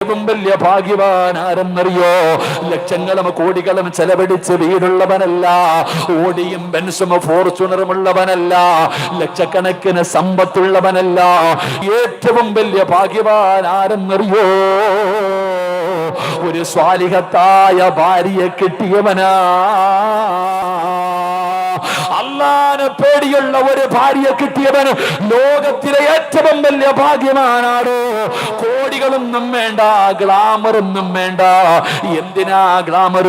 വലിയ ഭാഗ്യവാൻ ആരെന്നറിയോ? ലക്ഷങ്ങളും കോടികളും ചെലവഴിച്ച് വീടുള്ളവനല്ല, ഓടിയും ബെൻസും ഫോർച്യൂണറുമുള്ളവനല്ല, ലക്ഷക്കണക്കിന് സമ്പത്തുള്ളവനല്ല. ഏറ്റവും വലിയ ഭാഗ്യവാൻ ആരെന്നറിയോ? ഒരു സ്വാലിഹത്തായ ഭാര്യയെ കിട്ടിയവനാ. അല്ലാഹുവിനെ പേടിയുള്ള ഒരു ഭാര്യയെ കിട്ടിയവന് ലോകത്തിലെ ഏറ്റവും വലിയ ഭാഗ്യവാനാണ്. കോടികളൊന്നും വേണ്ട, ഗ്ലാമറൊന്നും വേണ്ട. എന്തിനാ ഗ്ലാമർ?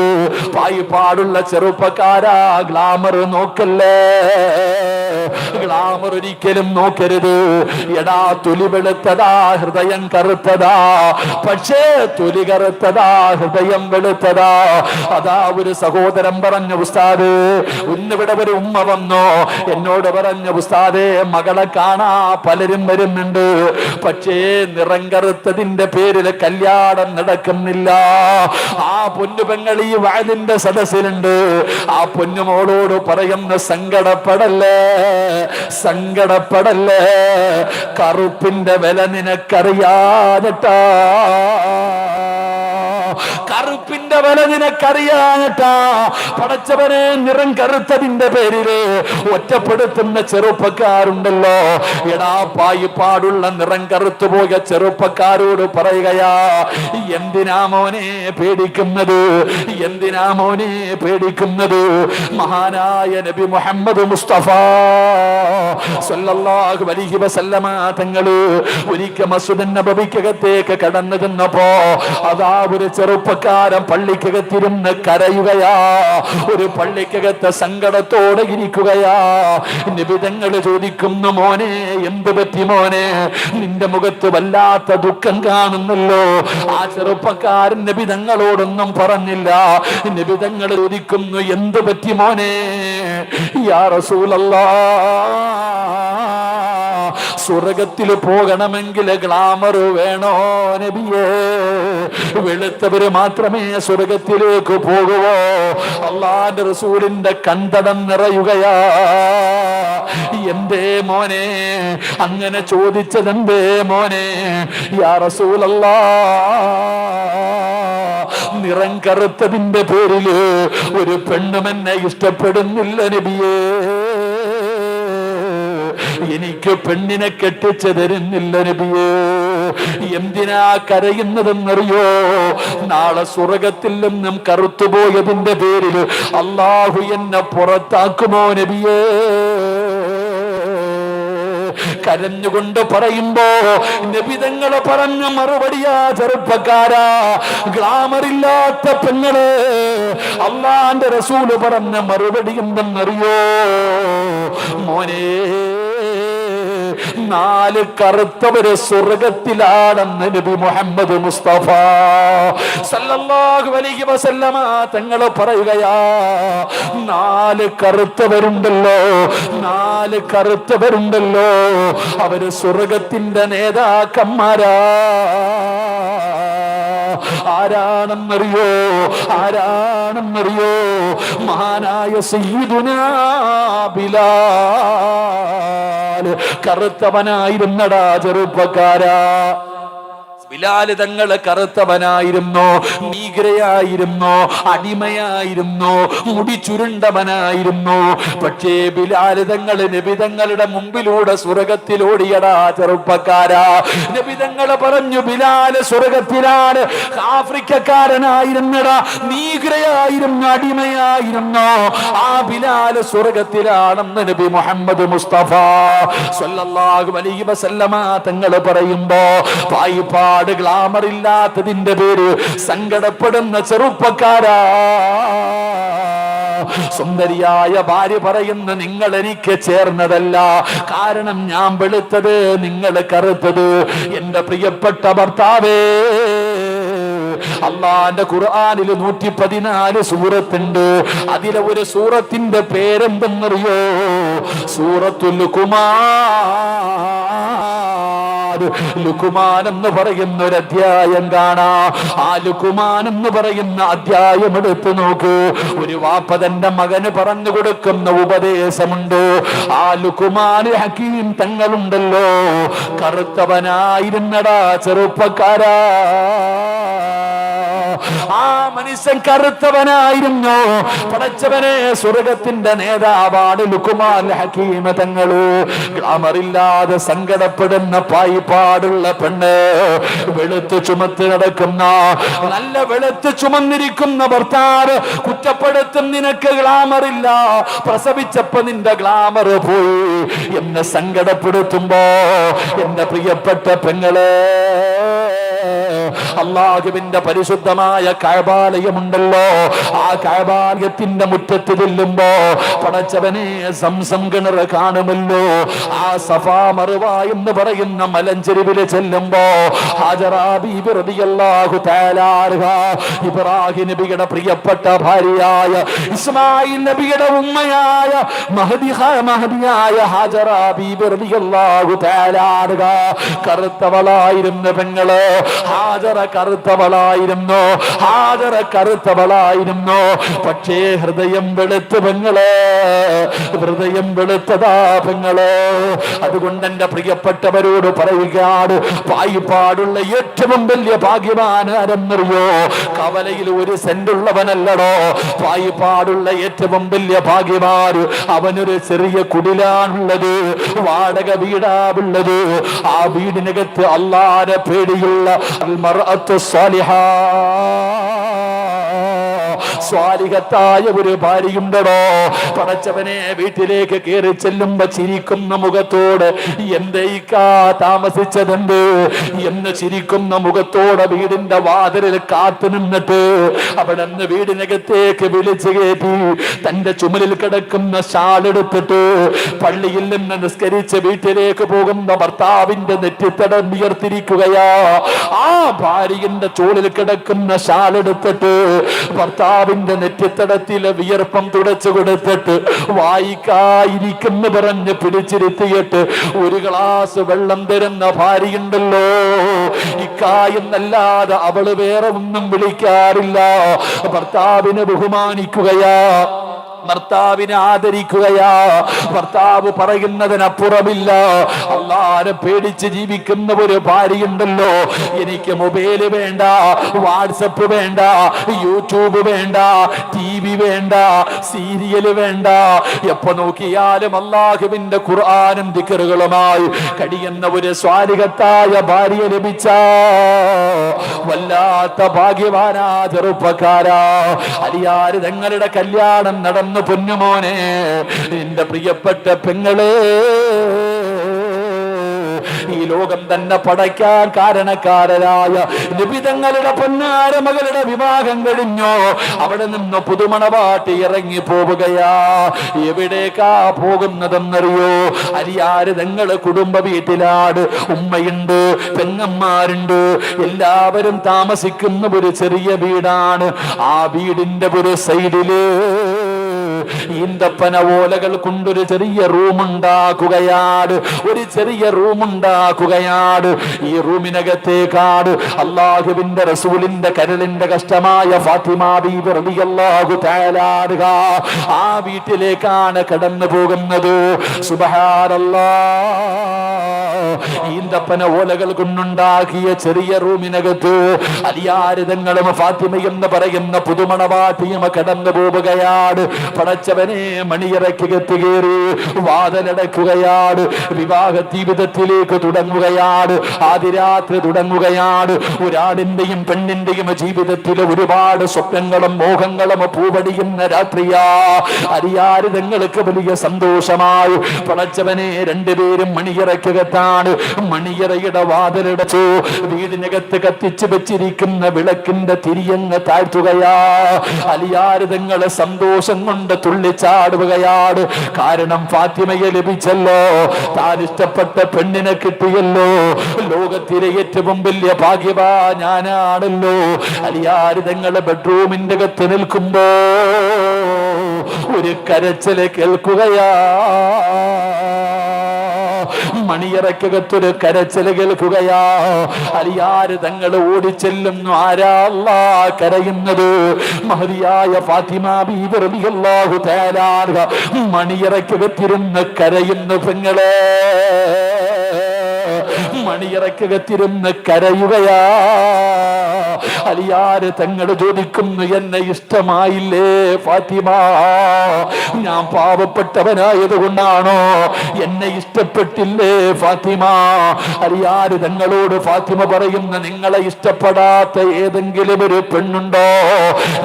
പായിപ്പാടുള്ള ചെറുപ്പക്കാരാ, ഗ്ലാമർ നോക്കല്ലേ, ഗ്ലാമർ ഒരിക്കലും നോക്കരുത്. എടാ, തൊലി വെളുത്തതാ, ഹൃദയം കറുത്തതാ. പക്ഷേ തൊലി കറുത്തതാ, ഹൃദയം വെളുത്തതാ. അതാ ഒരു സഹോദരൻ പറഞ്ഞ, ഉസ്താദ് ഇന്നിവിടെ ഒരു ഉമ്മ വന്നോ, എന്നോട് പറഞ്ഞ, ഉസ്താദേ മകളെ കാണാ പലരും വരുന്നുണ്ട്, പക്ഷേ നിറം കറുത്തതിന്റെ പേരിൽ കല്യാണം നടക്കുന്നില്ല. ആ പൊന്നുപെങ്ങൾ ഈ വയലിന്റെ സദസ്സിലുണ്ട്. ആ പൊന്നുമോളോട് പറയുന്ന, സങ്കടപ്പെടല്ലേ, സങ്കടപ്പെടല്ലേ, കറുപ്പിന്റെ വില നിനക്കറിയാതെട്ടാ, കറുപ്പിന്റെ വില നിനക്കറിയാഞ്ഞിട്ടാ. പടച്ചവനെ, നിറം കറുത്തതിന്റെ പേരില് ഒറ്റപ്പെടുത്തുന്ന ചെറുപ്പക്കാരുണ്ടല്ലോ. എടാ, പായിപ്പാടുള്ള നിറം കറുത്തു പോയ ചെറുപ്പക്കാരോട് പറയുകയാ, എന്തിനാ മോനെ പേടിക്കുന്നത്, എന്തിനാ മോനെ പേടിക്കുന്നത്? മഹാനായ നബി മുഹമ്മദ് മുസ്തഫ സല്ലല്ലാഹു അലൈഹി വസല്ലമ തങ്ങള് ഒരിക്കൽ മസ്ജിദ് നബവിക്കകത്തേക്ക് കടന്നു ചെന്നപ്പോ അതാ ഒരു ചെറുപ്പക്കാരൻ പള്ളിക്കകത്തിരുന്ന് കരയുകയാ. ഒരു പള്ളിക്കകത്ത് സങ്കടത്തോടെ ഇരിക്കുകയാ. നബി തങ്ങൾ ചോദിക്കുന്നു, മോനെ എന്ത് പറ്റി മോനെ, നിന്റെ മുഖത്ത് വല്ലാത്ത ദുഃഖം കാണുന്നല്ലോ. ആ ചെറുപ്പക്കാരൻ നബി തങ്ങളോടൊന്നും പറഞ്ഞില്ല. നബി തങ്ങൾ ചോദിക്കുന്നു, എന്ത് പറ്റി മോനെ? യാ റസൂലല്ലാഹ്, സ്വർഗത്തിൽ പോകണമെങ്കിൽ ഗ്ലാമർ വേണോ നബിയേ? വെളുത്തവര് മാത്രമേ സ്വർഗത്തിലേക്ക് പോകുവോ? അല്ലാഹുവിന്റെ റസൂലിന്റെ കന്തടം നിറയുകയാ. എന്തേ മോനെ അങ്ങനെ ചോദിച്ചതെന്തേ മോനെ? യാ റസൂലല്ലാഹ്, നിറം കറുത്തതിന്റെ പേരില് ഒരു പെണ്ണും എന്നെ ഇഷ്ടപ്പെടുന്നില്ല നബിയേ. എനിക്ക് പെണ്ണിനെ കെട്ടിച്ചു തരുന്നില്ല നബിയേ. എന്തിനാ കരയുന്നതെന്നറിയോ? നാളെ സ്വർഗത്തിൽ നിന്നും കറുത്തുപോയതിന്റെ പേരിൽ അല്ലാഹു എന്നെ പുറത്താക്കുമോ നബിയേ? കരഞ്ഞുകൊണ്ട് പറയുമ്പോ നബി തങ്ങൾ പറഞ്ഞ മറുപടിയാ, ചെറുപ്പക്കാരാ, ഗ്ലാമറില്ലാത്ത പെങ്ങള്, അല്ലാഹുവിന്റെ റസൂല് പറഞ്ഞ മറുപടി എന്തെന്നറിയോ? മോനെ, 4 കറുത്തവര് സ്വർഗത്തിലാണെന്ന് നബി മുഹമ്മദ് മുസ്തഫ സല്ലല്ലാഹു അലൈഹി വസല്ലമ തങ്ങൾ പറയുകയാ. 4 കറുത്തവരുണ്ടല്ലോ, 4 കറുത്തവരുണ്ടല്ലോ, അവര് സ്വർഗത്തിന്റെ നേതാക്കന്മാരാ. ആരാണെന്നറിയോ? ആരാണെന്നറിയോ? മഹാനായ സയ്യിദുനാ ബിലാൽ കറുത്തവനായിരുന്നടാ ചെറുപ്പക്കാരാ. ബിലാല് തങ്ങള് കറുത്തവനായിരുന്നോ, നീഗ്രയായിരുന്നോ, അടിമയായിരുന്നോ, മുടി ചുരുണ്ടവനായിരുന്നോ? പക്ഷേ ബിലാല് തങ്ങള് നബി തങ്ങളുടെ മുമ്പിലൂടെ സ്വർഗത്തിലോടിയടാ ചെറുപ്പക്കാരാ. നബി തങ്ങള് പറഞ്ഞു, ബിലാല് സ്വർഗത്തിലാണ്. ആഫ്രിക്കക്കാരനായിരുന്നടാ, നീഗ്രയായിരുന്നു, അടിമയായിരുന്നോ? ആ ബിലാല് സ്വർഗത്തിലാണെന്ന് നബി മുഹമ്മദ് മുസ്തഫ സല്ലല്ലാഹു അലൈഹി വസല്ലമ തങ്ങള് പറയുമ്പോ പായിപ്പാട് ഗ്ലാമർ ഇല്ലാത്തതിന്റെ പേര് സങ്കടപ്പെടുന്ന ചെറുപ്പക്കാരാ. സുന്ദരിയായ ഭാര്യ പറയുന്ന, നിങ്ങൾ എനിക്ക് ചേർന്നതല്ല, കാരണം ഞാൻ വെളുത്തത്, നിങ്ങൾ കറുത്തത്. എന്റെ പ്രിയപ്പെട്ട ഭർത്താവേ, അല്ലാഹുവിന്റെ ഖുർആനിൽ 114 സൂറത്തുണ്ട്. അതിലെ ഒരു സൂറത്തിന്റെ പേരെന്തെന്നറിയോ? സൂറത്തുൽ ലുഖ്മാൻ. ലുക്മാൻ എന്ന് പറയുന്ന ഒരു അധ്യായം കാണാം. ആ ലുക്മാൻ എന്ന് പറയുന്ന അധ്യായം എടുത്തു നോക്കൂ. ഒരു വാപ്പ തന്റെ മകന് പറഞ്ഞു കൊടുക്കുന്ന ഉപദേശമുണ്ട്. ആ ലുക്മാൻ ഹക്കീം തങ്ങളുണ്ടല്ലോ, കറുത്തവനായിരുന്നടാ ചെറുപ്പക്കാരാ. ആ മനുഷ്യൻ കറുത്തവനായിരുന്നു. പടച്ചവനെ, സ്വർഗത്തിന്റെ നേതാവാണ് ലുക്മാൻ ഹക്കീം തങ്ങള്. ഗ്ലാമറില്ലാതെ സങ്കടപ്പെടുന്ന പായിപ്പാടുള്ള പെണ്ണ്, വെളുത്ത് ചുമത്ത് നടക്കുന്ന, നല്ല വെളുത്ത് ചുമന്നിരിക്കുന്ന ഭർത്താവ് കുറ്റപ്പെടുത്തും, നിനക്ക് ഗ്ലാമറില്ല, പ്രസവിച്ചപ്പോ നിന്റെ ഗ്ലാമർ പോയി എന്നെ സങ്കടപ്പെടുത്തുമ്പോ, എന്റെ പ്രിയപ്പെട്ട പെങ്ങളെ, അല്ലാഹുവിന്റെ പരിശുദ്ധമായ കഅബാലയമുണ്ടല്ലോ, ആ കഅബാലയത്തിന്റെ മുറ്റത്ത് ചെല്ലുമ്പോ പടച്ചവനെ സംസം കിണർ കാണുമല്ലോ. ആ സഫാ മർവ എന്ന് പറയുന്ന മലഞ്ചെരുവില് ചെല്ലുമ്പോ ഹാജറാ ബീബി റളിയല്ലാഹു തആല അൻഹ, ഇബ്രാഹിം നബിയുടെ പ്രിയപ്പെട്ട ഭാര്യയായ ഇസ്മായിൽ നബിയുടെ ഉമ്മയായ മഹദിയായ ഹാജറാ ബീബി റളിയല്ലാഹു തആല അൻഹ കറുത്തവളായിരുന്ന പെങ്ങള്. ഹാജറ കറുത്തവളായിരുന്നു, ഹാജറ കറുത്തവളായിരുന്നു. പക്ഷേ ഹൃദയം വെളുത്ത പെങ്ങളെ, ഹൃദയം വെളുത്തതാ പെങ്ങളെ. അതുകൊണ്ട് എന്റെ പ്രിയപ്പെട്ടവരോട് പറയുകയാണ്, പായിപ്പാടുള്ള ഏറ്റവും വലിയ ഭാഗ്യവാൻ ആരെന്നറിയോ? കവലയിൽ ഒരു സെന്റ് ഉള്ളവനല്ലടോ പായിപ്പാടുള്ള ഏറ്റവും വലിയ ഭാഗ്യവാൻ. അവനൊരു ചെറിയ കുടിലാണുള്ളത്, വാടക വീടാണുള്ളത്. ആ വീടിനകത്ത് അല്ലാഹുവിനെ പേടിയുള്ള സ്വാലിഹത്തായ ഒരു ഭാര്യയുണ്ടോ? പടച്ചവനെ, വീട്ടിലേക്ക് കയറി ചെല്ലുമ്പോ ചിരിക്കുന്ന മുഖത്തോട്, എന്തേക്കാ താമസിച്ചതെന്ത് എന്ന് ചിരിക്കുന്ന മുഖത്തോടെ വീടിന്റെ വാതിലിൽ കാത്തു നിന്നിട്ട് അവിടെ നിന്ന് വീടിനകത്തേക്ക് വിളിച്ചു കയറ്റി തന്റെ ചുമലിൽ കിടക്കുന്ന ഷാളെടുത്തിട്ട് പള്ളിയിൽ നിന്ന് നിസ്കരിച്ച് വീട്ടിലേക്ക് പോകുന്ന ഭർത്താവിന്റെ നെറ്റിത്തടം ഉയർത്തിരിക്കുകയാ. ആ ഭാര്യന്റെ ചോളിൽ കിടക്കുന്ന ഷാളെടുത്തിട്ട് ഭർത്താവിന്റെ നെറ്റിത്തടത്തിലെ വിയർപ്പം തുടച്ചു കൊടുത്തിട്ട് വായിക്കായിരിക്കുന്നു പറഞ്ഞ് പിടിച്ചിരുത്തിയിട്ട് ഒരു ഗ്ലാസ് വെള്ളം തരുന്ന ഭാര്യയുണ്ടല്ലോ, ഇക്കായെന്നല്ലാതെ അവള് വേറെ ഒന്നും വിളിക്കാറില്ല. ഭർത്താവിനെ ബഹുമാനിക്കുകയാ, ഭർത്താവിനെ ആദരിക്കുകയാ. ഭർത്താവ് പറയുന്നതിനപ്പുറമില്ല. അല്ലാഹുവിനെ പേടിച്ച് ജീവിക്കുന്ന ഒരു ഭാര്യയുണ്ടല്ലോ, എനിക്ക് മൊബൈല് വേണ്ട, വാട്സപ്പ് വേണ്ട, യൂട്യൂബ് വേണ്ട, TV വേണ്ട, സീരിയല് വേണ്ട, എപ്പോ നോക്കിയാലും അല്ലാഹുവിന്റെ ഖുർആനും ദിക്റുകളുമായി കഴിയുന്ന ഒരു സ്വാലിഹത്തായ ഭാര്യ ലഭിച്ച വല്ലാത്ത ഭാഗ്യവാനാ ചെറുപ്പക്കാരാ. അലിയാര് തങ്ങളുടെ കല്യാണം നടന്നു പൊന്നുമോനെ, നിന്റെ പ്രിയപ്പെട്ട പെങ്ങളെ, ഈ ലോകം തന്നെ പടയ്ക്കാൻ കാരണക്കാരനായ നിബിതങ്ങളുടെ പൊന്നാര മകളുടെ വിവാഹം കഴിഞ്ഞോ, അവിടെ നിന്ന് പുതുമണവാട്ടി ഇറങ്ങി പോവുകയാ. എവിടേക്കാ പോകുന്നതെന്നറിയോ? അരിയാര് തങ്ങള് കുടുംബ വീട്ടിലാണ്, ഉമ്മയുണ്ട്, പെങ്ങന്മാരുണ്ട്, എല്ലാവരും താമസിക്കുന്ന ഒരു ചെറിയ വീടാണ്. ആ വീടിന്റെ ഒരു സൈഡില് ഈന്തപ്പന ഓലകൾ കൊണ്ടൊരു ചെറിയ റൂമുണ്ടാക്കുകയാണ്, ഒരു ചെറിയ റൂമുണ്ടാക്കുകയാണ്. ഈ റൂമിനകത്തേക്കാണ് അല്ലാഹുവിന്റെ റസൂലിന്റെ കരളിന്റെ കഷ്ടമായ ഫാത്തിമ ബീബി റളിയല്ലാഹു തആല അൻഹ ആ വീട്ടിലേക്കാണ് കടന്നു പോകുന്നത്. സുബ്ഹാനല്ലാഹ്. ഈന്തപ്പന ഓലകൾ കൊണ്ടുണ്ടാക്കിയ ചെറിയ റൂമിനകത്ത് അലിയാരിതങ്ങളും ഫാത്തിമ എന്ന് പറയുന്ന പുതുമണവാട്ടിയും കടന്നു പോവുകയാണ്. പടച്ചവനെ, മണിയറയ്ക്കകത്ത് കയറി വാതിലടക്കുകയാണ്. വിവാഹ ജീവിതത്തിലേക്ക് തുടങ്ങുകയാണ്. ആദ്യരാത്രി തുടങ്ങുകയാണ്. ഒരാടിന്റെയും പെണ്ണിന്റെയും ജീവിതത്തിൽ ഒരുപാട് സ്വപ്നങ്ങളും മോഹങ്ങളും പൂവടിയുന്ന രാത്രിയാ. അരിയാരിതങ്ങൾക്ക് വലിയ സന്തോഷമായി. പടച്ചവനെ, രണ്ടുപേരും മണിയറയ്ക്കകത്താണ്. മണിയറയുടെ വാതിലടച്ചു. വീടിനകത്ത് കത്തിച്ചു വെച്ചിരിക്കുന്ന വിളക്കിന്റെ തിരിയങ്ങ് താഴ്ത്തുകയാ. അലിയാരിതങ്ങള് സന്തോഷം കൊണ്ട് തുള്ളിച്ചാടുകയാണ്. കാരണം ഫാത്തിമയെ ലഭിച്ചല്ലോ, താൻ ഇഷ്ടപ്പെട്ട പെണ്ണിനെ കിട്ടിയല്ലോ. ലോകത്തിലെ ഏറ്റവും വലിയ ഭാഗ്യവാ ഞാനാണല്ലോ. അലിയാരിതങ്ങള് ബെഡ്റൂമിന്റെ അകത്ത് നിൽക്കുമ്പോ ഒരു കരച്ചില് കേൾക്കുകയാ. മണിയറക്കകത്തൊരു കരച്ചില് കേൾക്കുകയാ. അലിയാര് തങ്ങൾ ഓടിച്ചെല്ലുന്നു. ആരാ അല്ലാ കരയുന്നത്? മഹദിയായ ഫാത്തിമ ബീബി റളിയല്ലാഹു തആല മണിയറക്കകത്തിരുന്ന് കരയുന്നു. പെങ്ങളെ, മണിയറക്കകത്തിരുന്ന് കരയുകയാ. അലിയാര് തങ്ങൾ ചോദിക്കുന്നു, എന്നെ ഇഷ്ടമായില്ലേ ഫാത്തിമ? ഞാൻ പാവപ്പെട്ടവനായത് കൊണ്ടാണോ എന്നെ ഇഷ്ടപ്പെട്ടില്ലേ ഫാത്തിമ? അലിയാര് തങ്ങളോട് ഫാത്തിമ പറയുന്ന, നിങ്ങളെ ഇഷ്ടപ്പെടാത്ത ഏതെങ്കിലും ഒരു പെണ്ണുണ്ടോ?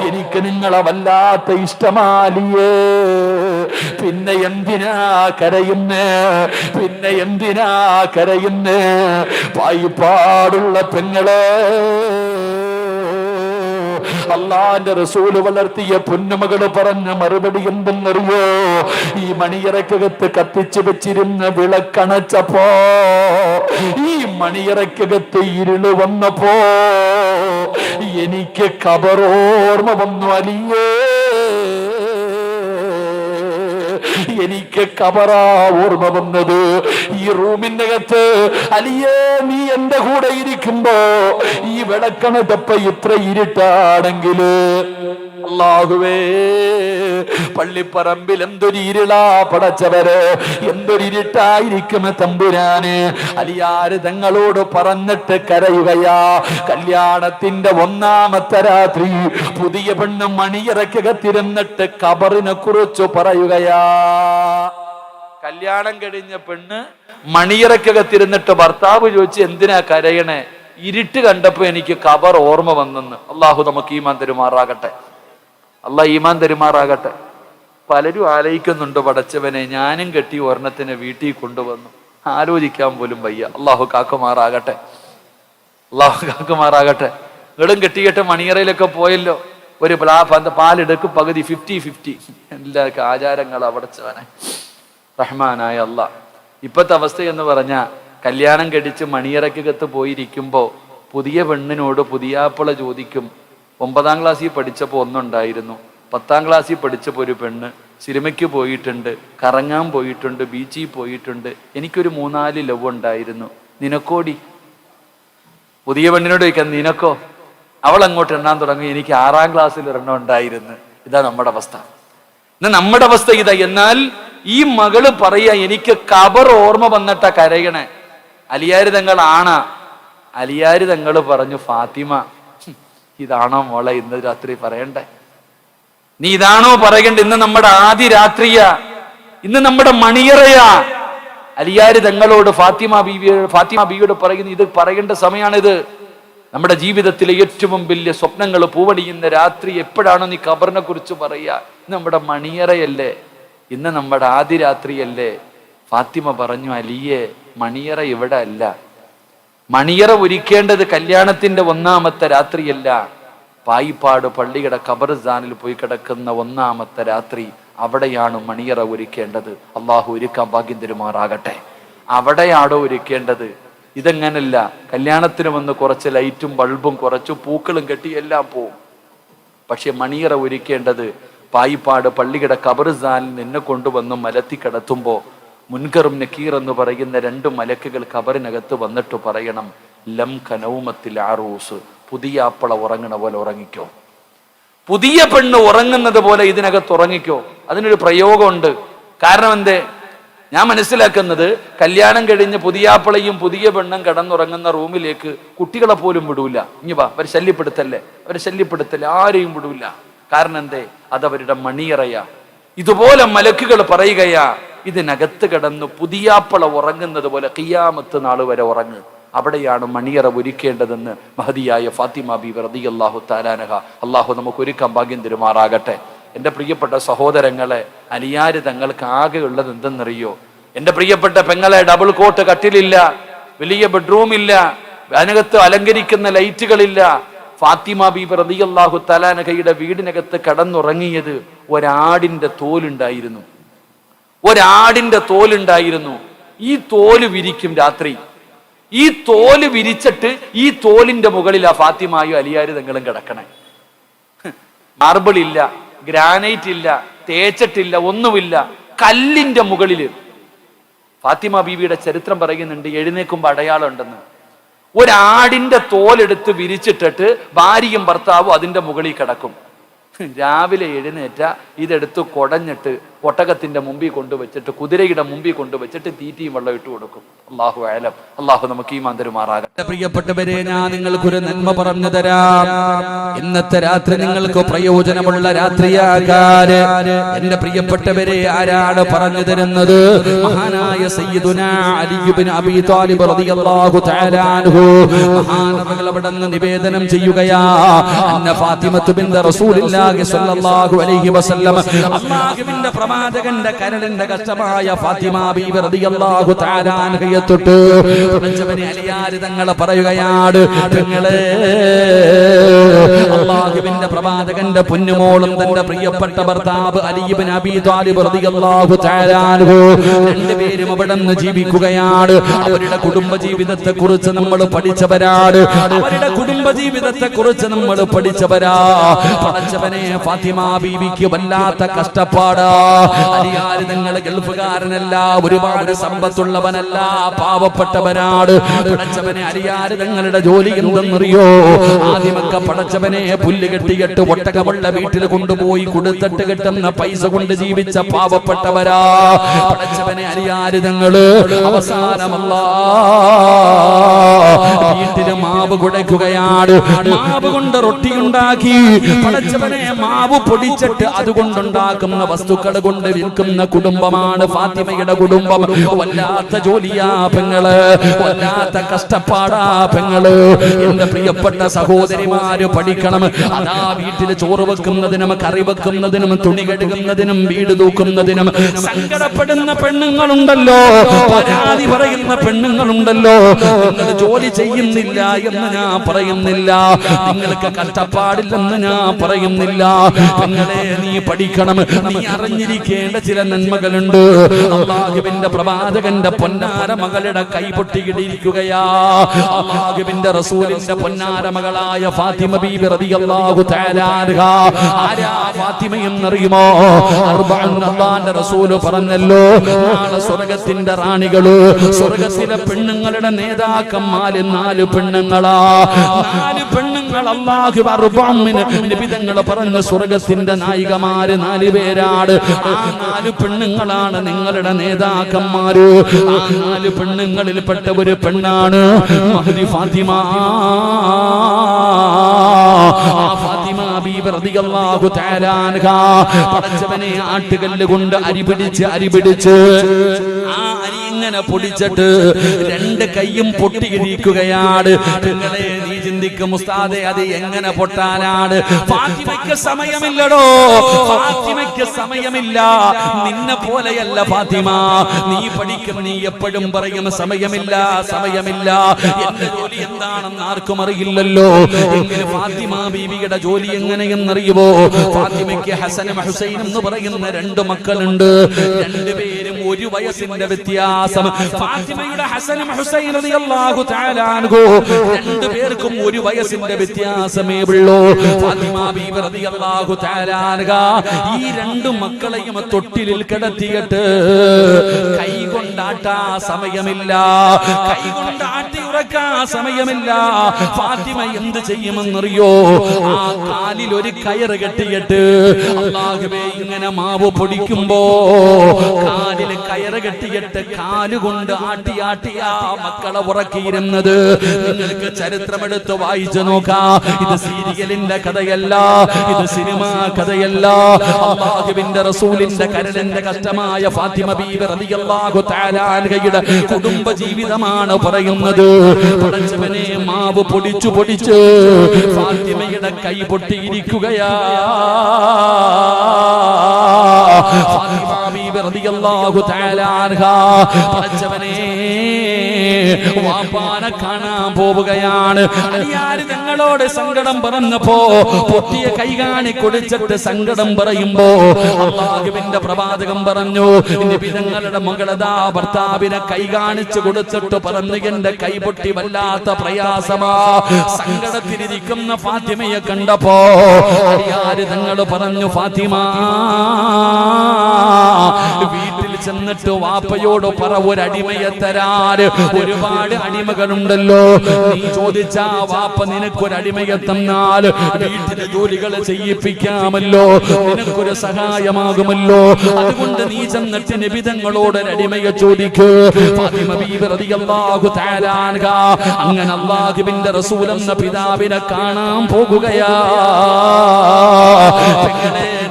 എനിക്ക് നിങ്ങളെ വല്ലാത്ത ഇഷ്ടമാലിയേ. പിന്നെ എന്തിനാ കരയുന്നേ? പിന്നെ എന്തിനാ കരയുന്നേ? പായിപ്പാടുള്ള പെങ്ങളെ, അള്ളാന്റെ റസൂല് വളർത്തിയ പൊന്നുമകള് പറഞ്ഞ മറുപടി എന്തെന്നറിയോ? ഈ മണിയറക്കകത്ത് കത്തിച്ചു വെച്ചിരുന്ന വിളക്കണച്ചപ്പോ, ഈ മണിയറക്കകത്ത് ഇരുള് വന്നപ്പോ എനിക്ക് ഖബറോർമ്മ വന്നു. അലിയേ, എനിക്ക് ഖബറാ ഓർമ്മ വന്നത്. ഈ റൂമിനകത്ത് അലിയേ, നീ എന്റെ കൂടെ ഇരിക്കുമ്പോ ഈ വിളക്കണതപ്പ ഇത്ര ഇരുട്ടാണെങ്കില്, അല്ലാഹുവേ, പള്ളിപ്പറമ്പിൽ എന്തൊരു ഇരുളാ പടച്ചവര്, എന്തൊരു ഇരുട്ടായിരിക്കും തമ്പുരാന്. അലിയാര് തങ്ങളോട് പറഞ്ഞിട്ട് കരയുകയാ. കല്യാണത്തിന്റെ ഒന്നാമത്തെ രാത്രി പുതിയ പെണ്ണ് മണിയറക്കകത്തിരുന്നിട്ട് ഖബറിനെ കുറിച്ച് പറയുകയാ. കല്യാണം കഴിഞ്ഞ പെണ്ണ് മണിയറക്കകത്തിരുന്നിട്ട് ഭർത്താവ് ചോദിച്ചു, എന്തിനാ കരയണേ? ഇരുട്ട് കണ്ടപ്പോ എനിക്ക് ഖബർ ഓർമ്മ വന്നെന്ന്. അള്ളാഹു നമുക്ക് ഈമാൻ തരുമാറാകട്ടെ. അള്ളാഹ് ഈമാൻ തരുമാറാകട്ടെ. പലരും ആലോചിക്കുന്നുണ്ട്, പടച്ചവനെ ഞാനും കെട്ടി ഒരെണ്ണത്തിനെ വീട്ടിൽ കൊണ്ടുവന്നു. ആലോചിക്കാൻ പോലും വയ്യ. അള്ളാഹു കാക്കുമാറാകട്ടെ, അള്ളാഹു കാക്കുമാറാകട്ടെ. ഇടും കെട്ടിക്കെട്ട് മണിയറയിലൊക്കെ പോയല്ലോ, ഒരു പാലെടുക്കും പകുതി 50-50. എല്ലാ ആചാരങ്ങളും പടച്ചവനെ റഹ്മാനായ അള്ളാഹ്. ഇപ്പോഴത്തെ അവസ്ഥ എന്ന് പറഞ്ഞാൽ, കല്യാണം കഴിച്ച് മണിയറക്കകത്ത് പോയിരിക്കുമ്പോ പുതിയ പെണ്ണിനോട് പുതിയാപ്പിള ചോദിക്കും, 9ാം ക്ലാസ്സിൽ പഠിച്ചപ്പോൾ ഒന്നുണ്ടായിരുന്നു, 10ാം ക്ലാസ്സിൽ പഠിച്ചപ്പോൾ ഒരു പെണ്ണ്, സിനിമയ്ക്ക് പോയിട്ടുണ്ട്, കറങ്ങാൻ പോയിട്ടുണ്ട്, ബീച്ചിൽ പോയിട്ടുണ്ട്, എനിക്കൊരു 3-4 ലവ് ഉണ്ടായിരുന്നു, നിനക്കോടി? പുതിയ പെണ്ണിനോട് ചോദിക്കാൻ, നിനക്കോ? അവൾ അങ്ങോട്ട് എണ്ണാൻ തുടങ്ങി, എനിക്ക് 6ാം ക്ലാസ്സിൽ ഒരെണ്ണം ഉണ്ടായിരുന്നു. ഇതാ നമ്മുടെ അവസ്ഥ. എന്നാ നമ്മുടെ അവസ്ഥ ഇതാ. എന്നാൽ ഈ മകള് പറയാ, എനിക്ക് ഖബർ ഓർമ്മ വന്നിട്ടാ കരയണേ. അലിയാര് തങ്ങൾ ആണാ? അലിയാര് തങ്ങൾ പറഞ്ഞു, ഫാത്തിമ, ഇതാണോ മോളെ ഇന്ന് രാത്രി പറയണ്ടേ? നീ ഇതാണോ പറയണ്ടേ? ഇന്ന് നമ്മുടെ ആദ്യ രാത്രിയാ, ഇന്ന് നമ്മുടെ മണിയറയാ. അലിയാര് തങ്ങളോട് ഫാത്തിമ ബീവിയോട് പറയുന്നു, ഇത് പറയേണ്ട സമയമാണിത്. നമ്മുടെ ജീവിതത്തിലെ ഏറ്റവും വലിയ സ്വപ്നങ്ങൾ പൂവണിയുന്ന രാത്രി എപ്പോഴാണോ നീ ഖബറിനെ കുറിച്ച് പറയുക? നമ്മുടെ മണിയറയല്ലേ, ഇന്ന് നമ്മുടെ ആദ്യ രാത്രിയല്ലേ. ഫാത്തിമ പറഞ്ഞു, അലിയെ, മണിയറ ഇവിടെ അല്ല. മണിയറ ഒരുക്കേണ്ടത് കല്യാണത്തിന്റെ 1ാമത്തെ രാത്രിയല്ല, പായിപ്പാട് പള്ളിയുടെ ഖബർസ്ഥാനിൽ പോയി കിടക്കുന്ന 1ാമത്തെ രാത്രി. അവിടെയാണ് മണിയറ ഒരുക്കേണ്ടത്. അള്ളാഹു ഒരുക്കാൻ ഭാഗ്യം തരുമാറാകട്ടെ. അവിടെയാണോ ഒരുക്കേണ്ടത്? ഇതെങ്ങനല്ല, കല്യാണത്തിന് വന്ന് കുറച്ച് ലൈറ്റും ബൾബും കുറച്ച് പൂക്കളും കെട്ടി എല്ലാം പോവും. പക്ഷെ മണിയറ ഒരുക്കേണ്ടത് പായിപ്പാട് പള്ളിയുടെ ഖബർസ്ഥാനിൽ നിന്നെ കൊണ്ടുവന്ന് മലത്തി കിടത്തുമ്പോ മുൻകറും നക്കീർ എന്ന് പറയുന്ന 2 മലക്കുകൾ ഖബറിനകത്ത് വന്നിട്ട് പറയണം, ലം കനൗമത്തിൽ ആറൂസ്, പുതിയ ആപ്പള ഉറങ്ങണ പോലെ ഉറങ്ങിക്കോ, പുതിയ പെണ്ണ് ഉറങ്ങുന്നത് പോലെ ഇതിനകത്ത് ഉറങ്ങിക്കോ. അതിനൊരു പ്രയോഗമുണ്ട്. കാരണം എന്തേ? ഞാൻ മനസ്സിലാക്കുന്നത്, കല്യാണം കഴിഞ്ഞ് പുതിയാപ്പിളയും പുതിയ പെണ്ണും കിടന്നുറങ്ങുന്ന റൂമിലേക്ക് കുട്ടികളെ പോലും വിടൂല. ഇനി വാ, അവരെ ശല്യപ്പെടുത്തല്ലേ, ആരെയും വിടൂല. കാരണം എന്തേ? അതവരുടെ മണിയറയാ. ഇതുപോലെ മലക്കുകൾ പറയുകയാ, ഇതിനകത്ത് കിടന്ന് പുതിയാപ്പിള ഉറങ്ങുന്നത് പോലെ ഖിയാമത്ത് നാൾ വരെ ഉറങ്ങ്. അവിടെയാണ് മണിയറ ഒരുക്കേണ്ടതെന്ന് മഹദിയായ ഫാത്തിമ ബീവി റളിയല്ലാഹു തആല അൻഹ. അള്ളാഹു നമുക്ക് ഒരുക്കാൻ ഭാഗ്യം തരുമാറാകട്ടെ. എൻ്റെ പ്രിയപ്പെട്ട സഹോദരങ്ങളെ, അലിയാര് തങ്ങൾക്ക് ആകെ ഉള്ളത് എന്തെന്നറിയോ? എൻ്റെ പ്രിയപ്പെട്ട പെങ്ങളെ, ഡബിൾ കോട്ട് കട്ടിലില്ല, വലിയ ബെഡ്റൂം ഇല്ല, അതിനകത്ത് അലങ്കരിക്കുന്ന ലൈറ്റുകളില്ല. ഫാത്തിമ ബീബി റളിയല്ലാഹു തആല അൻഹയുടെ വീടിനകത്ത് കടന്നുറങ്ങിയത് ഒരാടിന്റെ തോലുണ്ടായിരുന്നു. ഈ തോല് വിരിക്കും രാത്രി. ഈ തോല് വിരിച്ചിട്ട് ഈ തോലിന്റെ മുകളിൽ ആ ഫാത്തിമായും അലിയാര് തങ്ങളും കിടക്കണേ. മാർബിൾ ഇല്ല, ഗ്രാനൈറ്റ് ഇല്ല, തേച്ചിട്ടില്ല, ഒന്നുമില്ല, കല്ലിന്റെ മുകളില് ഫാത്തിമ ബീവിയുടെ ചരിത്രം പറയുന്നുണ്ട്, എഴുന്നേൽക്കുമ്പോൾ അടയാളം ഉണ്ടെന്ന്. ഒരാടിന്റെ തോലെടുത്ത് വിരിച്ചിട്ടിട്ട് ഭാര്യയും ഭർത്താവും അതിന്റെ മുകളിൽ കിടക്കും. രാവിലെ എഴുന്നേറ്റ ഇതെടുത്ത് കുടഞ്ഞിട്ട് ഒട്ടകത്തിന്റെ മുമ്പിൽ കൊണ്ടുവച്ചിട്ട് കുതിരയുടെ മുമ്പിൽ കൊണ്ടുവച്ചിട്ട് തീറ്റിയും വെള്ളം ഇട്ട് കൊടുക്കും. അല്ലാഹു അഅലം. അല്ലാഹു നമുക്ക് ഈമാൻ തരുമാറാകട്ടെ. പ്രിയപ്പെട്ടവരെ, ഞാൻ നിങ്ങൾക്കൊരു നന്മ പറഞ്ഞു തരാം. ഇന്നത്തെ രാത്രി നിങ്ങൾക്ക് പ്രയോജനമുള്ള രാത്രിയാകാൻ എന്റെ പ്രിയപ്പെട്ടവരെ ആരാണ് പറഞ്ഞു തരുന്നത്? മഹാനായ സയ്യിദുനാ അലി ഇബ്നു അബീ ത്വാലിബ് റളിയല്ലാഹു തആല അൻഹു മഹാനവകൾ അവിടുന്ന് നിവേദനം ചെയ്യുകയാ, അന്ന ഫാത്തിമത്തു ബിൻത് റസൂലില്ലാഹി സ്വല്ലല്ലാഹു അലൈഹി വസല്ലം, അല്ലാഹുവിന്റെ പ്രവാചകന്റെ കരളിന്റെ കഷ്ടമായ ഫാത്തിമ ബീവി റളിയല്ലാഹു തആല അൻഹയെ തൊട്ട് പടച്ചവനെ അലിയാര് തങ്ങൾ പറയുകയാണ്, നിങ്ങളെ അല്ലാഹുവിന്റെ പ്രവാചകന്റെ പൊന്നുമോളും തന്റെ പ്രിയപ്പെട്ട ഭർത്താവ് അലി ഇബ്നു അബീ ത്വാലിബ് റളിയല്ലാഹു തആല അൻഹു രണ്ടുപേരും അവിടുന്ന് ജീവിക്കുകയാണ്. അവരുടെ കുടുംബ ജീവിതത്തെ കുറിച്ച് നമ്മൾ പഠിച്ചവരാണ്. അവരുടെ കുടുംബ ജീവിതത്തെ കുറിച്ച് നമ്മൾ പഠിച്ചവരാ. പടച്ചവനെ, ഫാത്തിമ ബീവിക്ക് വല്ലാത്ത കഷ്ടപ്പാടാ. അലിയാര് തങ്ങൾ ഗൾഫുകാരനല്ല, ഒരുപാട് സമ്പത്തുള്ളവനല്ല, പാവപ്പെട്ടവനാണ്. പടച്ചവനെ, അലിയാര് തങ്ങളുടെ ജോലി എന്തെന്നറിയോ? ആദ്യമൊക്കെ പടച്ചവനെ പുല്ല് കെട്ടിയിട്ട് ഒട്ടകമുള്ള വീട്ടിൽ കൊണ്ടുപോയി കൊടുത്തിട്ട് കിട്ടുന്ന പൈസ കൊണ്ട് ജീവിച്ച പാവപ്പെട്ടവരാ. പടച്ചവനെ, അലിയാര് തങ്ങള് അവസാനമല്ല വീട്ടില് മാവ് കുഴയ്ക്കുകയാണ്. മാവ് കൊണ്ട് റൊട്ടി ഉണ്ടാക്കി പടച്ചവനെ മാവ് പൊടിച്ചിട്ട് അതുകൊണ്ടുണ്ടാക്കുന്ന വസ്തുക്കൾ കൊണ്ട് വിൽക്കുന്ന കുടുംബമാണ് ഫാത്തിമയുടെ കുടുംബം. വല്ലാത്ത ജോലിയാ പെങ്ങള്, വല്ലാത്ത കഷ്ടപ്പാടാ പെങ്ങള്. എന്റെ പ്രിയപ്പെട്ട സഹോദരിമാര് പഠിക്കണം. അതാ വീട്ടിൽ ചോറ് വെക്കുന്നതിനും കറി വെക്കുന്നതിനും തുണി കഴുകുന്നതിനും വീട് തൂക്കുന്നതിനും സങ്കടപ്പെടുന്ന പെണ്ണുങ്ങളുണ്ടല്ലോ, പരാതി പറയുന്ന പെണ്ണുങ്ങളുണ്ടല്ലോ. നിങ്ങൾ ജോലി ചെയ്യുന്നില്ല എന്ന് ഞാൻ പറയുന്നില്ല, നിങ്ങൾക്ക് കഷ്ടപ്പാടില്ലെന്ന് ഞാൻ പറയുന്നില്ല. പെങ്ങളെ, നീ പഠിക്കണം. നീ അറിഞ്ഞിരിക്കേണ്ട ചില നന്മകളുണ്ട്. അല്ലാഹുവിന്റെ പ്രവാചകന്റെ പൊന്നാര മകളുടെ കൈപൊട്ടിയിടിയിരിക്കുകയാ. അല്ലാഹുവിന്റെ റസൂലിന്റെ പൊന്നാര മകളായ ഫാത്തിമ ബീബി റളിയല്ലാഹു തആല അൻഹാ. ആരാ ഫാത്തിമ എന്നറിയുമോ? അല്ലാഹുവിന്റെ റസൂൽ പറഞ്ഞല്ലോ, നാളെ സ്വർഗ്ഗത്തിന്റെ റാണികള്, സ്വർഗ്ഗത്തിലെ പെണ്ണുങ്ങളുടെ നേതാക്കന്മാര് 4 പെണ്ണുങ്ങളാ. 4 പെണ്ണുങ്ങൾ അല്ലാഹു അർബഅമിന് നിബിതങ്ങൾ പറഞ്ഞ സ്വർഗ്ഗത്തിന്റെ നായികമാര് 4 പേരാണ്. ആ 4 പെണ്ണുങ്ങളാണ് നിങ്ങളുടെ നേതാക്കന്മാര്. ആ 4 പെണ്ണുങ്ങളിൽപ്പെട്ട ഒരു പെണ്ണാണ് മഹ്ദി ഫാത്തിമ. ഫാത്തിമ ബീബി റളിയല്ലാഹു തആല അൻഹാ പടച്ചവനെ ആട്ടുകല്ല് കൊണ്ട് അരിപിടിച്ച് ആ അരി ഇങ്ങനെ പൊടിച്ചിട്ട് 2 കൈയും പൊട്ടിയിരിക്കുകയാണ്. നിങ്ങളെ നീ ചിന്തിക്കും, ഉസ്താദേ അത് എങ്ങനെ പൊട്ടാനാണ്? ഫാത്തിമയ്ക്ക് സമയമില്ലടോ, ഫാത്തിമയ്ക്ക് സമയമില്ല. നിന്നെ പോലെയല്ല ഫാത്തിമ. നീ പഠിക്കും, നീ എപ്പോഴും പറയും സമയമില്ല സമയമില്ല. എന്റെ ജോലി എന്താണെന്ന് ആർക്കും അറിയില്ലല്ലോ. എങ്കിലും ഫാത്തിമ ബീവിയുടെ ജോലി എങ്ങനെയെന്നറിയുമോ? ഫാത്തിമയ്ക്ക് ഹസനും ഹുസൈൻ എന്ന് പറയുന്ന 2 മക്കളുണ്ട്. 2 പേരും 1 വയസ്സിന്റെ വ്യത്യാസം. ഫാത്തിമയുടെ ഹസനും ഹുസൈൻ റളിയല്ലാഹു തആല അൻഹു 2 പേർക്കും 1 വയസ്സിന്റെ വ്യത്യാസമേ ഉള്ളൂ. ഫാത്തിമ ബീബി റളിയല്ലാഹു തആല അൻഹാ ഈ 2 മക്കളെയും തൊട്ടിലിൽ കിടത്തിയിട്ട് കൈകൊണ്ടാട്ടാ സമയമില്ല, കൈകൊണ്ടാട്ടി ഉറക്കാ സമയമില്ല. ഫാത്തിമ എന്ത് ചെയ്യുമെന്നറിയോ? ആ കാലിൽ ഒരു കയറ് കെട്ടിയിട്ട് അല്ലാഹുവേ ഇങ്ങനെ മാവ് പൊടിക്കുമ്പോ കാലിൽ കയറ് കെട്ടിയിട്ട് കാലുകൊണ്ട് ആട്ടിയാട്ടിയാ മക്കളെ ഉറക്കിയിരുന്നത്. നിങ്ങൾക്ക് ചരിത്രമെടുത്ത് വായിച്ചു നോക്കാം. ഇത് സീരിയലിന്റെ കഥയല്ല, ഇത് സിനിമാ കഥയല്ല. അല്ലാഹുവിന്റെ റസൂലിന്റെ കരളിന്റെ കഷ്ടമായ ഫാത്തിമ ബീബി റളിയല്ലാഹു തആല അൻഹയുടെ കുടുംബ ജീവിതമാണ് പറയുന്നത്. പടച്ചവനെ, മാവ് പൊടിച്ചു ഫാത്തിമയുടെ കൈ പൊട്ടിയിരിക്കുകയാ. ഫാത്തിമ ബീബി റളിയല്ലാഹു തആല അൻഹാ പടച്ചവനെ വാപ്പാനെ കാണാൻ പോവുകയാണ്. അലിയാർ ഞങ്ങളോട് സങ്കടം പറഞ്ഞപ്പോ പൊട്ടിയ കൈ കാണി കൊടുത്തിട്ട് സങ്കടം പറയുമ്പോ അല്ലാഹുവിന്റെ പ്രവാചകൻ പറഞ്ഞു, നിങ്ങളുടെ മകളതാ ഭർത്താവിനെ കൈ കാണിച്ചു കൊടുത്തിട്ട് പറഞ്ഞു, എന്റെ കൈ പൊട്ടി വല്ലാത്ത പ്രയാസമാ. സങ്കടത്തിലിരിക്കുന്ന ഫാത്തിമയെ കണ്ടപ്പോ അലിയാർ ഞങ്ങൾ പറഞ്ഞു, ഫാത്തിമ വീട്ടിൽ ചെന്നിട്ട് വാപ്പയോട് പറ ഒരടിമയെ തരാൻ. ഒരുപാട് അടിമകളുണ്ടല്ലോ, നീ ചോദിച്ചാ വാപ്പ നിനക്കൊരടിമയെ തന്നാൽ വീട്ടിലെ ജോലികൾ ചെയ്യിപ്പിക്കാമല്ലോ, നിനക്കൊരു സഹായമാകുമല്ലോ. അതുകൊണ്ട് നീ ചെന്നിട്ട് നബി തങ്ങളോട് ഒരടിമയെ ചോദിക്കൂ. ഫാത്തിമ ബീവി റളിയല്ലാഹു തആല അൻഹ അങ്ങനെ അല്ലാഹുവിന്റെ റസൂൽ എന്ന പിതാവിനെ കാണാൻ പോകുകയാ.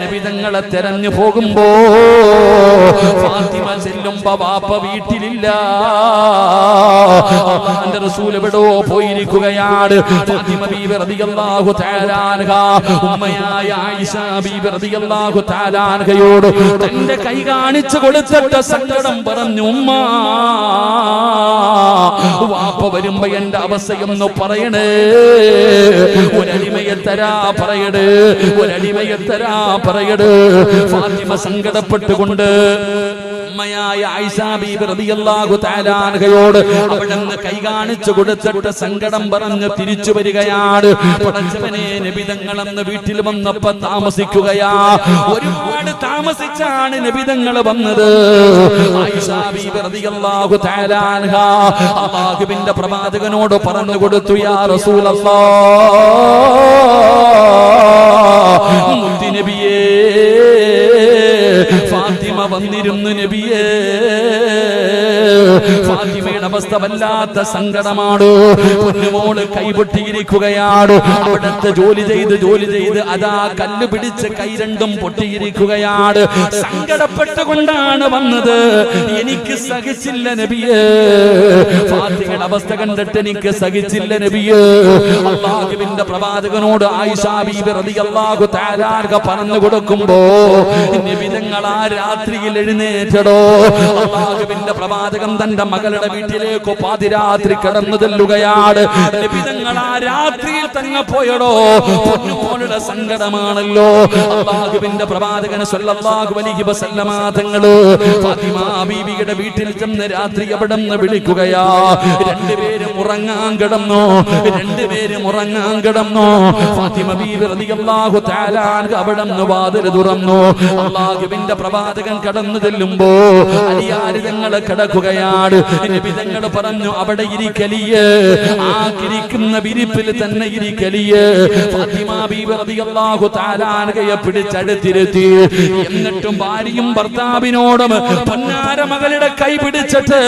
നബി തങ്ങളെ തെരഞ്ഞു പോകുമ്പോ ഫാത്തിമ ചെല്ലുമ്പോ വാപ്പ വീട്ടിലില്ല. അല്ലാഹുവിന്റെ റസൂൽ എവിടോ പോയിരിക്കുകയാണ്. ഫാത്തിമ ബീവി റളിയല്ലാഹു തആല അൻഹ ഉമ്മയായ ആയിഷ ബീവി റളിയല്ലാഹു തആല അൻഹയോട് തന്റെ കൈ കാണിച്ചു കൊടുത്തിട്ട് സങ്കടം പറഞ്ഞു. ഉമ്മ, വാപ്പ വരുമ്പോ എന്റെ അവസ്ഥയൊന്ന് പറയണേ, ഒരടിമയെ തരാ പറയട്, ഒരടിമയെ തരാ പറയട്. ഫാത്തിമ സങ്കടപ്പെട്ടുകൊണ്ട് ഉമ്മയായ ആയിഷ ബീബി റളിയല്ലാഹു തആല അൻഹയോട് അവിടുന്ന് കൈ കാണിച്ചു കൊടുത്തിട്ട് സങ്കടം പറഞ്ഞ് തിരിച്ചു വരികയാണ്. പടച്ചവനെ, നബി തങ്ങൾ അന്ന് വീട്ടിൽ വന്നപ്പോ താമസിക്കുകയാ. ഒരുപാട് താമസിച്ചാണ് നബി തങ്ങൾ വന്നത്. ആയിഷ ബീബി റളിയല്ലാഹു തആല അൻഹ അല്ലാഹുവിന്റെ പ്രവാചകനോട് പറഞ്ഞു കൊടുത്തു, യാ റസൂലല്ലാഹ്, മുത്തി നബിയേ, ഫാത്തിമ വന്നിരുന്നു നബിയേ. ഫാത്തിമയുടെ അവസ്ഥ വല്ലാത്ത സങ്കടമാണ്. പൊന്നുമോള് കൈപൊട്ടിയിരിക്കുകയാണ്. അവിടുത്തെ ജോലി ചെയ്ത് അതാ കല്ല് പിടിച്ച് കൈ രണ്ടും പൊട്ടിയിരിക്കുകയാണ്. സങ്കടപ്പെട്ടുകൊണ്ടാണ് വന്നത്. എനിക്ക് സഹിച്ചില്ല നബിയേ, ഫാത്തിമയുടെ അവസ്ഥ കണ്ടിട്ട് എനിക്ക് സഹിച്ചില്ല നബിയേ. അല്ലാഹുവിന്റെ പ്രവാചകനോട് ആയിഷ ബീബി റളിയല്ലാഹു തആല അൻഹ പറഞ്ഞു കൊടുക്കുമ്പോ നബി തങ്ങൾ ആ രാത്രിയിൽ എഴുന്നേറ്റടോ. അല്ലാഹുവിന്റെ പ്രവാചകൻ തന്റെ മകളുടെ വീട്ടിലേക്ക് പാതിരാത്രി കടന്നു ചെല്ലുകയാണ്. നബി തങ്ങൾ ആ രാത്രിയിൽ തന്നെ പോയടോ. പൊന്നുമോളുടെ സങ്കടമാണല്ലോ. അല്ലാഹുവിന്റെ പ്രവാചകൻ സ്വല്ലല്ലാഹു അലൈഹി വസല്ലമ തങ്ങള് ഫാത്തിമ ബീവിയുടെ വീട്ടിൽ ചെന്ന് രാത്രി അവിടെ നിന്ന് വിളിക്കുകയാ. രണ്ടുപേരും ഉറങ്ങാൻ കിടന്നു. ഫാത്തിമ ബീവി റളിയല്ലാഹു തആല അൻഹ അവിടെ നിന്ന് വാതിൽ തുറന്നു. അല്ലാഹുവിന്റെ പ്രവാചകൻ കടന്നു ചെല്ലുമ്പോ അലിയാരി തങ്ങളെ കിടക്കുകയാണ്. നബി തങ്ങൾ പറഞ്ഞു, അവിടെ ഇരിക്കലിയേ, ആ ഇരിക്കുന്ന വിരിപ്പിൽ തന്നെ ഇരിക്കലിയേ. ഫാത്തിമ ബീവി റളിയല്ലാഹു തആല അൻഹയെ പിടിച്ചടുത്തിരുത്തി. എന്നിട്ടും ഭാര്യയും ഭർത്താവിനോടും പൊന്നാര മകളുടെ കൈ പിടിച്ചിട്ട്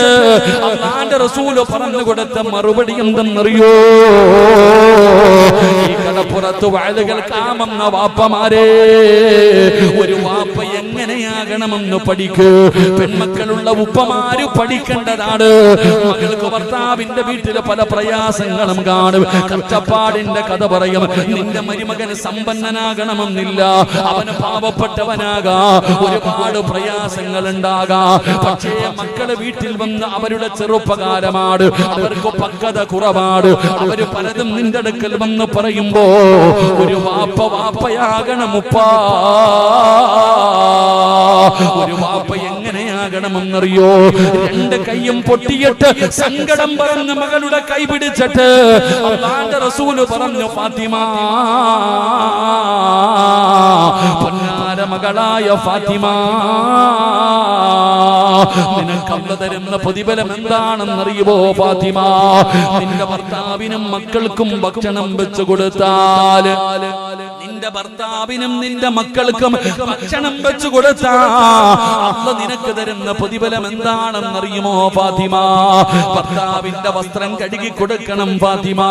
അല്ലാഹുവിന്റെ റസൂൽ പറഞ്ഞു കൊടുത്ത മറുപടി എന്തെന്നറിയോ? ഈ കടപ്പുറത്ത് വഅദ് കേൾക്കാമെന്ന വാപ്പമാരെ, ഒരു വാപ്പ എങ്ങനെയാകണമെന്ന് പഠിക്കൂ. പെൺമക്കളുള്ള ഉപ്പമാര് പഠിക്കേണ്ടതാണ്. മകൾക്ക് ഭർത്താവിന്റെ വീട്ടിലെ പല പ്രയാസങ്ങളും കാണും. കഷ്ടപ്പാടിന്റെ കഥ പറയും. നിന്റെ മരുമകൻ സമ്പന്നനാകണമെന്നില്ല, അവന് പാവപ്പെട്ടവനാകാം, ഒരുപാട് പ്രയാസങ്ങൾ ഉണ്ടാകാം. പക്ഷേ മക്കള് വീട്ടിൽ വന്ന് അവരുടെ ചെറുപ്പകാലമാണ്, അവർക്ക് പക്വത കുറവാണ്. അവര് പലതും നിന്റെ അടുക്കൽ വന്ന് പറയുമ്പോ ഒരു വാപ്പയാകണം ഉപ്പാ. ഒരു വാപ്പ എങ്ങനെയാകണമെന്നറിയോ? രണ്ട് കൈയും പൊട്ടിയിട്ട് സങ്കടം പറഞ്ഞ മകളുടെ കൈ പിടിച്ചിട്ട് അല്ലാഹുവിന്റെ റസൂൽ പറഞ്ഞു, ഫാത്തിമ, പൊന്നാര മകളായ ഫാത്തിമ, നിനക്ക് അല്ലാഹു തരുന്ന പ്രതിഫലം എന്താണെന്നറിയുമോ ഫാത്തിമ? നിന്റെ ഭർത്താവിനും മക്കൾക്കും ഭക്ഷണം വെച്ചു കൊടുത്താൽ, നിന്റെ ഭർത്താവിനും നിന്റെ മക്കൾക്കും ഭക്ഷണം വെച്ചു കൊടുത്താ അല്ലാഹു നിനക്ക് തരുന്ന പ്രതിഫലം എന്താണെന്നറിയുമോ ഫാത്തിമ? ഭർത്താവിന്റെ വസ്ത്രം കഴുകി കൊടുക്കണം ഫാത്തിമ.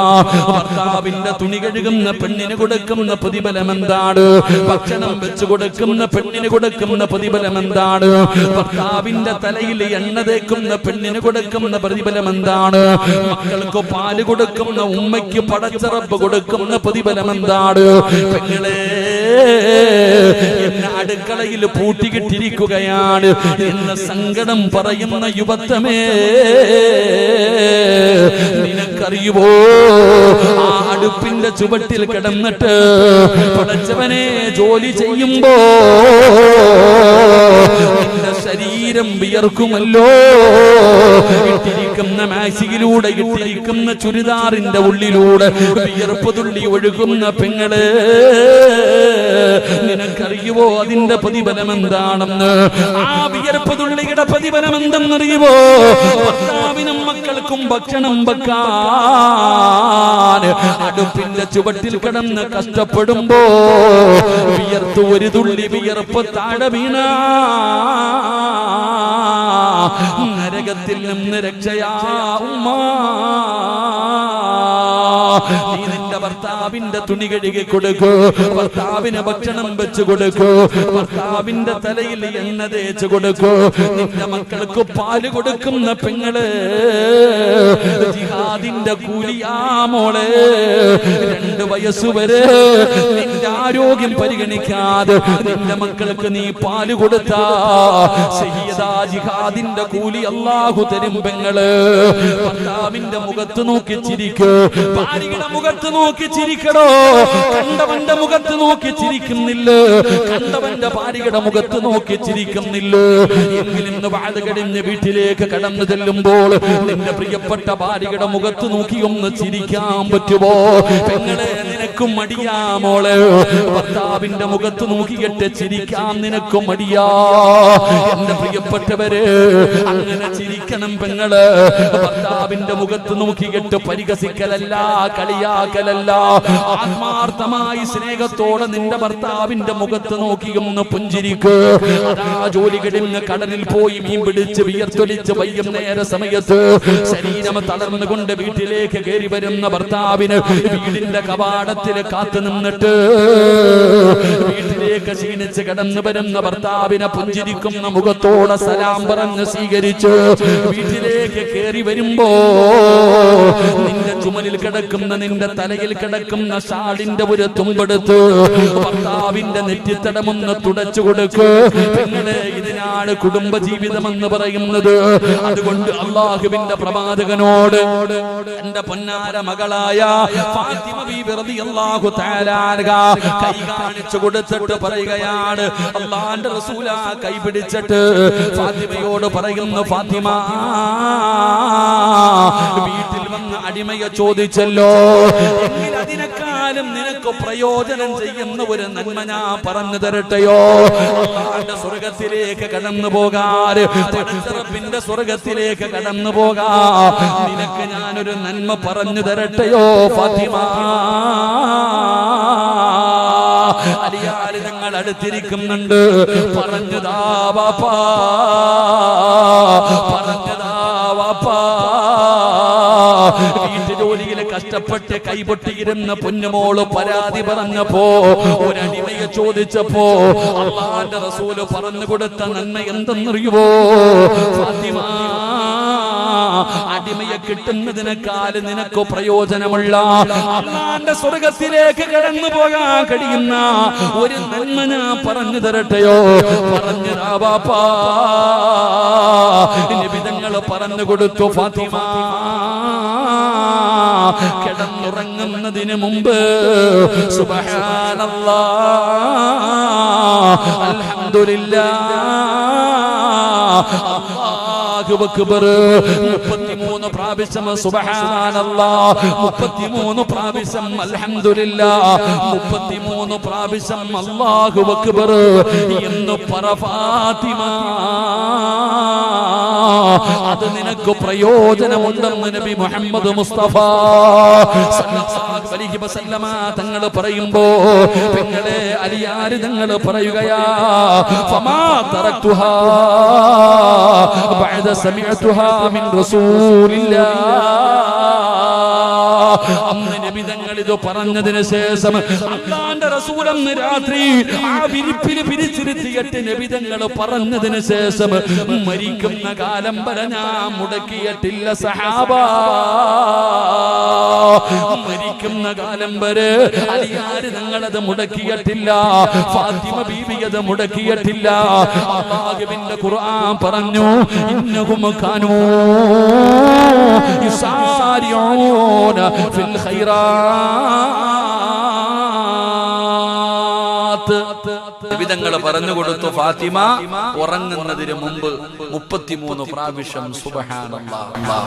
ഭർത്താവിന്റെ തുണി കഴുകുന്ന പെണ്ണിന് കൊടുക്കുന്ന പ്രതിഫലം എന്താണ്? ഭക്ഷണം വെച്ചു കൊടുക്കുന്ന പെണ്ണിന് കൊടുക്കുന്ന പ്രതിഫലം എന്താണ്? ഭർത്താവിന്റെ തലയിൽ എണ്ണ തേക്കുന്ന പെണ്ണിന് കൊടുക്കുന്ന പ്രതിഫലം എന്താണ്? മക്കൾക്ക് പാല് കൊടുക്കുന്ന ഉമ്മയ്ക്ക് പടച്ചറപ്പ് കൊടുക്കുന്ന പ്രതിഫലം എന്താണ്? പെങ്ങളെ, എന്നെ അടുക്കളയിൽ പൂട്ടിക്കിട്ടിരിക്കുകയാണ് എന്ന സങ്കടം പറയുന്ന യുവത്വമേ, നിനക്കറിയുമോ? ആ അടുപ്പിന്റെ ചുവട്ടിൽ കിടന്നിട്ട് പടച്ചവനെ ജോലി ചെയ്യുമ്പോ നിന്റെ ശരീരം വിയർക്കുമല്ലോ. ഇട്ടിരിക്കുന്ന മാക്സിയിലൂടെ, ഇട്ടിരിക്കുന്ന ചുരിദാറിന്റെ ഉള്ളിലൂടെ വിയർപ്പ് തുള്ളി ഒഴുകുന്ന പെങ്ങളെ, നിനക്കറിയുവോ അതിന്റെ പ്രതിഫലം എന്താണെന്ന്? ആ വിയർപ്പ് തുള്ളിയുടെ പ്രതിഫലം എന്തെന്നറിയുവോ? ഭർത്താവിനും മക്കൾക്കും ഭക്ഷണം വെക്കാൻ അടുപ്പിന്റെ ചുവട്ടിൽ കിടന്ന് കഷ്ടപ്പെടുമ്പോ വിയർത്ത് ഒരു തുള്ളി വിയർപ്പ് താഴെ വീണ നരകത്തിൽ നിന്ന് രക്ഷയാ ഉമ്മ. നീ നിന്റെ ഭർത്താവിന്റെ തുണി കഴുകി കൊടുക്കൂ, ഭർത്താവിന് ഭക്ഷണം വെച്ചു കൊടുക്കൂ, ഭർത്താവിന്റെ തലയിൽ എണ്ണ തേച്ചു കൊടുക്കൂ. നിന്റെ മക്കൾക്ക് പാല് കൊടുക്കുന്ന പെങ്ങള് ജിഹാദിന്റെ കൂലിയാ മോളെ. 2 വയസ്സുവരെ നിന്റെ ആരോഗ്യം പരിഗണിക്കാതെ നിന്റെ മക്കൾക്ക് നീ പാല് കൊടുത്താ സയ്യിദാ ജിഹാദിന്റെ കൂലി അല്ലാഹു തരും പെങ്ങള്. ഭർത്താവിന്റെ മുഖത്ത് നോക്കി ചിരിക്കൂ, ഭാര്യയുടെ മുഖത്ത് നോക്കി ചിരിക്കടോ. കണ്ടവന്റെ മുഖത്ത് നോക്കി ചിരിക്കുന്നില്ല, കണ്ടവന്റെ ഭാര്യയുടെ മുഖത്ത് നോക്കി ചിരിക്കുന്നില്ല. എങ്കിലും ഇന്ന് വാഴ കഴിഞ്ഞ് വീട്ടിലേക്ക് കടന്നു ചെല്ലുമ്പോൾ നിന്റെ പ്രിയപ്പെട്ട ഭാര്യയുടെ മുഖത്ത് നോക്കി ഒന്ന് ചിരിക്കാൻ പറ്റുമോ? പെങ്ങളെ നിനക്കും മടിയാ മോളെ, ഭർത്താവിന്റെ മുഖത്ത് നോക്കിയിട്ട് ചിരിക്കാൻ നിനക്കും മടിയാ. എന്റെ പ്രിയപ്പെട്ടവര് അങ്ങനെ ചിരിക്കണം പെങ്ങള്. ഭർത്താവിന്റെ മുഖത്ത് നോക്കിയിട്ട് പരിഹസിക്കലല്ല, കളിയാക്കലല്ല. ആത്മാർത്ഥമായി സ്നേഹത്തോടെ നിന്റെ ഭർത്താവിന്റെ മുഖത്ത് നോക്കിയൊന്ന് പുഞ്ചിരിക്ക്. അതാ ജോലി കഴിഞ്ഞ് കടലിൽ പോയി മീൻ പിടിച്ച് വിയർത്തൊലിച്ച് വൈകുന്നേര സമയത്ത് ശരീരം തളർന്നുകൊണ്ട് വീട്ടിലേക്ക് കയറി വരുന്ന ഭർത്താവിന് വീടിന്റെ കവാടത്തിൽ കാത്തു നിന്നിട്ട് വീട്ടിലേക്ക് ക്ഷീണിച്ച് കടന്നു വരുന്ന ഭർത്താവിനെ പുഞ്ചിരിക്കുന്ന മുഖത്തോടെ സലാം പറഞ്ഞ് സ്വീകരിച്ച് വീട്ടിലേക്ക് കയറി വരുമ്പോ നിന്റെ ചുമലിൽ കിടക്കുന്ന നിന്റെ തലയിൽ കിടക്കുന്ന ഷാളിന്റെ ഒരു തുമ്പെടുത്ത് ഭർത്താവിന്റെ നെറ്റിത്തടമൊന്ന് തുടച്ചു കൊടുക്ക്. പെങ്ങളെ, ഇതിനാണ് കുടുംബജീവിതം എന്ന് പറയുന്നത്. അതുകൊണ്ട് അല്ലാഹുവിന്റെ പ്രവാചകനോട് എന്റെ പൊന്നാര മകളായ ഫാത്തിമ ബീബി റളിയല്ലാഹു തആല അൻഹ കൈ കാണിച്ചു കൊടുത്തിട്ട് പറയുകയാണ്, അല്ലാഹുവിന്റെ റസൂല കൈ പിടിച്ചിട്ട് ഫാത്തിമയോട് പറയുന്നു, ഫാത്തിമ വീട്ടിൽ വന്ന് അടിമയെ ചോദിച്ചല്ലോ, എങ്കിൽ അതിനേക്കാളും നിനക്ക് പ്രയോജനം ചെയ്യുന്ന ഒരു നന്മ ഞാൻ പറഞ്ഞു തരട്ടെയോ? അല്ലാഹുവിന്റെ സ്വർഗത്തിലേക്ക് കടന്നു പോകാൻ, പടച്ചറപ്പിന്റെ സ്വർഗത്തിലേക്ക് കടന്നു പോകാ നിനക്ക് ഞാനൊരു നന്മ പറഞ്ഞു തരട്ടെയോ ഫാത്തിമ? അലിയാര് ഞങ്ങൾ അടുത്തിരിക്കുന്നുണ്ട്. പറഞ്ഞതാ വാപ്പാ, പറഞ്ഞതാ വാപ്പാ. വീട്ടുജോലിയിൽ കഷ്ടപ്പെട്ട് കൈപൊട്ടിയിരുന്ന പൊന്നുമോള് പരാതി പറഞ്ഞപ്പോ ഒരടിമയെ ചോദിച്ചപ്പോ അല്ലാഹുവിന്റെ റസൂല് പറഞ്ഞു കൊടുത്ത നന്മ എന്തെന്നറിയുവോ ഫാത്തിമ? അടിമയെ കിട്ടുന്നതിനേക്കാൾ നിനക്ക് പ്രയോജനമുള്ള അല്ലാഹുവിന്റെ സ്വർഗത്തിലേക്ക് കടന്നു പോകാൻ കഴിയുന്ന ഒരു നന്മ ഞാൻ പറഞ്ഞു തരട്ടെയോ? പറഞ്ഞതാ വാപ്പാ. നബി തങ്ങൾ പറഞ്ഞു കൊടുത്തു, ഫാത്തിമ കിടന്നുറങ്ങുന്നതിന് മുമ്പ് സുബ്ഹാനല്ലാഹ് അൽഹംദുലില്ലാഹ് അല്ലാഹു അക്ബർ 33 പ്രാവശ്യം സുബ്ഹാനല്ലാഹ്, 33 പ്രാവശ്യം അൽഹംദുലില്ലാഹ്, 33 പ്രാവശ്യം അല്ലാഹു അക്ബർ എന്ന് പറ ഫാത്തിമ. അത് നിനക്ക് പ്രയോജനമുണ്ടെന്ന് നബി മുഹമ്മദ് മുസ്തഫ സല്ലല്ലാഹു അലൈഹി വസല്ലമ തങ്ങൾ പറയുമ്പോ പെങ്ങളെ അലിയാര് തങ്ങൾ പറയുകയാ, ഫമാ തറക്തുഹാ ബഅദ സമിഅതുഹാ മിൻ റസൂലില്ലാഹ്. അന്ന് നബി തങ്ങൾ ഇത് പറഞ്ഞതിന് ശേഷം അല്ലാഹുവിന്റെ റസൂൽ അന്ന് രാത്രി ആ വിരിപ്പിൽ പിരിച്ചിരുത്തിയിട്ട് നബി തങ്ങൾ പറഞ്ഞതിന് ശേഷം മരിക്കുന്ന കാലം വരെ ഞാൻ മുടക്കിയിട്ടില്ല സഹാബ. മരിക്കുന്ന കാലം വരെ അലിയാര് തങ്ങളത് മുടക്കിയിട്ടില്ല, ഫാത്തിമ ബീവി അത് മുടക്കിയിട്ടില്ല. അല്ലാഹുവിന്റെ ഖുർആൻ പറഞ്ഞു, ഇന്നഹും കാനൂ യുസാരിഊന ഫിൽ ഖൈറാത്ത്. വിധങ്ങൾ പറഞ്ഞു കൊടുത്തു, ഫാത്തിമ ഉറങ്ങുന്നതിന് മുമ്പ് 33 പ്രാവശ്യം സുബ്ഹാനല്ലാഹ്